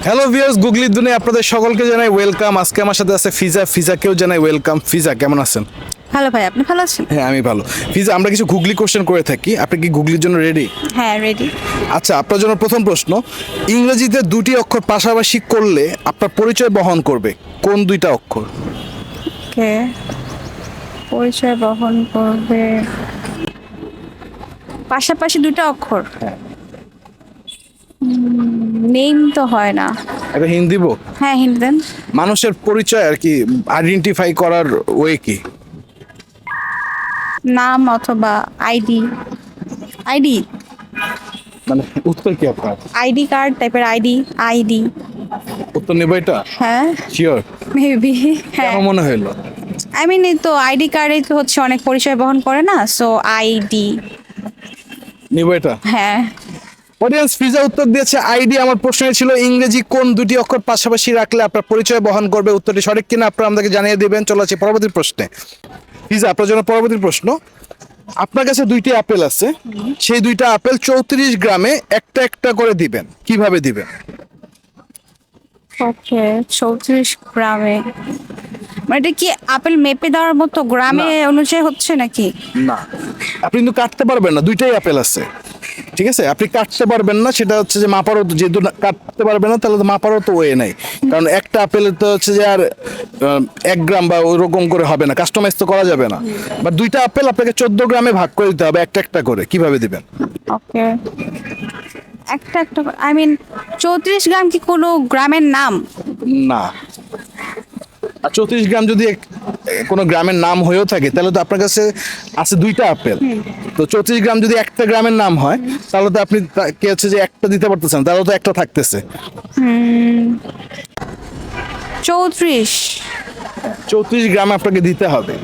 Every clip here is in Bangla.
হ্যালো ভিউয়ার্স, গুগলির দুনিয়ায় আপনাদের সকলকে জানাই ওয়েলকাম। আজকে আমার সাথে আছে ফিজা। ফিজাকেও জানাই ওয়েলকাম। ফিজা, কেমন আছেন? হ্যালো ভাই, আপনি ভালো আছেন? হ্যাঁ, আমি ভালো। ফিজা, আমরা কিছু গুগলি কোশ্চেন করে থাকি, আপনি কি গুগলির জন্য রেডি? হ্যাঁ, রেডি। আচ্ছা, আপনার জন্য প্রথম প্রশ্ন, ইংরেজিতে দুটি অক্ষর পাশাপাশি করলে আপনার পরিচয় বহন করবে কোন দুইটা অক্ষর? ওকে, পরিচয় বহন করবে পাশাপাশি দুটো অক্ষর। নেম তো হয় না। এটা হিন্দি দিব? হ্যাঁ, হিন্ট দেন। মানুষের পরিচয় আর কি আইডেন্টিফাই করার ওয়ে কি? নাম অথবা আইডি। আইডি মানে উত্তর কি আপনার? আইডি কার্ড টাইপের আইডি। আইডি। উত্তর নেব এটা? হ্যাঁ, শিওর? মেবি। হ্যাঁ, কেমন মনে হলো? আই মিন এই তো আইডি কার্ডে তো হচ্ছে অনেক পরিচয় বহন করে না, সো আইডি। নিব এটা? হ্যাঁ। অডিয়েন্স, ফিজা উত্তর দিয়েছে আইডি। আমার প্রশ্ন ছিল ইংরেজি কোন দুটি অক্ষর পাশাপাশি রাখলে আপনার পরিচয় বহন করবে। উত্তরটি সঠিক কিনা আপনারা আমাদেরকে জানিয়ে দিবেন। চলে আসছি পরবর্তী প্রশ্নে। ফিজা, আপনার জন্য পরবর্তী প্রশ্ন, আপনার কাছে দুইটি আপেল আছে, সেই দুইটা আপেল 34 গ্রামে একটা একটা করে দিবেন, কিভাবে দিবেন? ওকে, 34 গ্রামে। মানে এটা কি আপেল মেপে দেওয়ার মতো গ্রামে অনুযায়ী হচ্ছে নাকি? না, আপনি কিন্তু কাটতে পারবেন না, দুইটাই আপেল আছে, ঠিক আছে? আপনি কাটতে পারবেন না, সেটা হচ্ছে যে মাপারও, যেহেতু কাটতে পারবেন না তাহলে তো মাপারও তো ওয়ে নাই। কারণ একটা আপেলের তো হচ্ছে যে আর 1 গ্রাম বা ওরকম করে হবে না, কাস্টমাইজ তো করা যাবে না। বাট দুইটা আপেল আপনাকে 14 গ্রামে ভাগ করে দিতে হবে, একটা একটা করে। কিভাবে দিবেন? ওকে, একটা একটা আই মিন 34 গ্রাম কি কোনো গ্রামের নাম? না, আর 34 গ্রাম যদি কোনো গ্রামের নাম হয়েও থাকে তাহলে তো আপনার কাছে আছে দুইটা আপেল, তো 34 গ্রাম যদি একটা গ্রামের নাম হয় তাহলে তো আপনি কে হচ্ছে যে একটা দিতে পারতেছেন, তাহলে তো একটা থাকতেছে। 34। 34 গ্রাম আপনাকে দিতে হবে।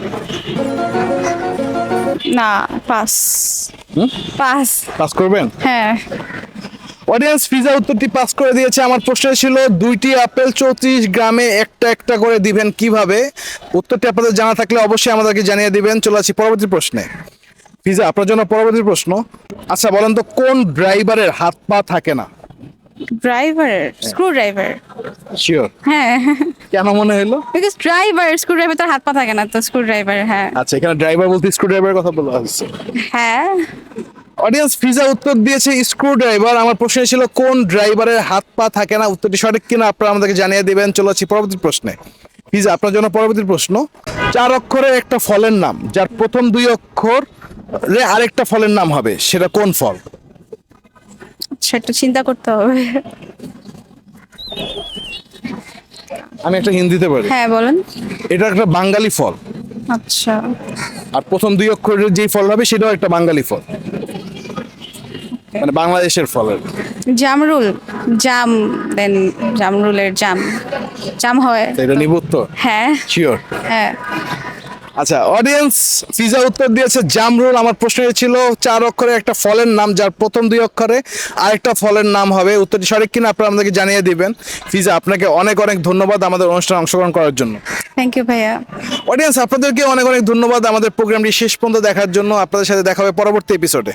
না, পাস। পাস। পাস করবেন? হ্যাঁ। অডিয়েন্স, ফিজা উত্তরটি পাস করে দিয়েছে। আমার প্রশ্ন ছিল দুইটি আপেল 34 গ্রামে একটা একটা করে দিবেন কিভাবে। উত্তরটি আপনাদের জানা থাকলে অবশ্যই আমাদেরকে জানিয়ে দিবেন। চলে আসি পরবর্তী প্রশ্নে। ফিজা, আপনার জন্য পরবর্তী প্রশ্ন, আচ্ছা বলেন তো কোন ড্রাইভারের হাত পা থাকে না? Driver, screw driver. শিওর? হ্যাঁ, কেন মনে হলো? বিকজ ড্রাইভার, স্ক্রু ড্রাইভার তার হাত পা থাকে না, তো স্ক্রু ড্রাইভার। হ্যাঁ। আচ্ছা, এখানে ড্রাইভার বলতে স্ক্রু ড্রাইভারের কথা বলা হচ্ছে। হ্যাঁ। অডিয়েন্স, ফিজা উত্তর দিয়েছে স্ক্রু ড্রাইভার। আমার প্রশ্ন ছিল কোন ড্রাইভারের হাত পা থাকে না। উত্তরটি সঠিক কিনা আপনারা আমাদেরকে জানিয়ে দিবেন। চলে আসছি পরবর্তী প্রশ্নে। ফিজা, আপনার জন্য পরবর্তী প্রশ্ন, 4 অক্ষরের একটা ফলের নাম যার প্রথম 2 অক্ষর আরেকটা ফলের নাম হবে, সেটা কোন ফল? আচ্ছা, একটু চিন্তা করতে হবে। আমি একটা হিন্ট দিতে পারি? হ্যাঁ, বলেন। এটা একটা বাঙালি ফল, আচ্ছা, আর প্রথম 2 অক্ষরের যেই ফল হবে সেটাও একটা বাঙালি ফল, মানে বাংলাদেশের ফল আর কি। জামরুল। জাম। দেন জামরুলের জাম। জাম হয়। তো এটা নিব উত্তর? হ্যাঁ। শিওর? হ্যাঁ। আচ্ছা অডিয়েন্স, ফিজা উত্তর দিয়েছে জামরুল। আমার প্রশ্ন ছিল 4 অক্ষরের একটা ফলের নাম যার প্রথম 2 অক্ষরে আরেকটা ফলের নাম হবে। উত্তরটি সঠিক কিনা আপনারা আমাদেরকে জানিয়ে দিবেন। ফিজা, আপনাকে অনেক অনেক ধন্যবাদ আমাদের অনুষ্ঠানে অংশগ্রহণ করার জন্য। থ্যাংক ইউ ভাইয়া। অডিয়েন্স, আপনাদেরকে অনেক অনেক ধন্যবাদ আমাদের প্রোগ্রামটি শেষ পর্যন্ত দেখার জন্য। আপনাদের সাথে দেখা হবে পরবর্তী এপিসোডে।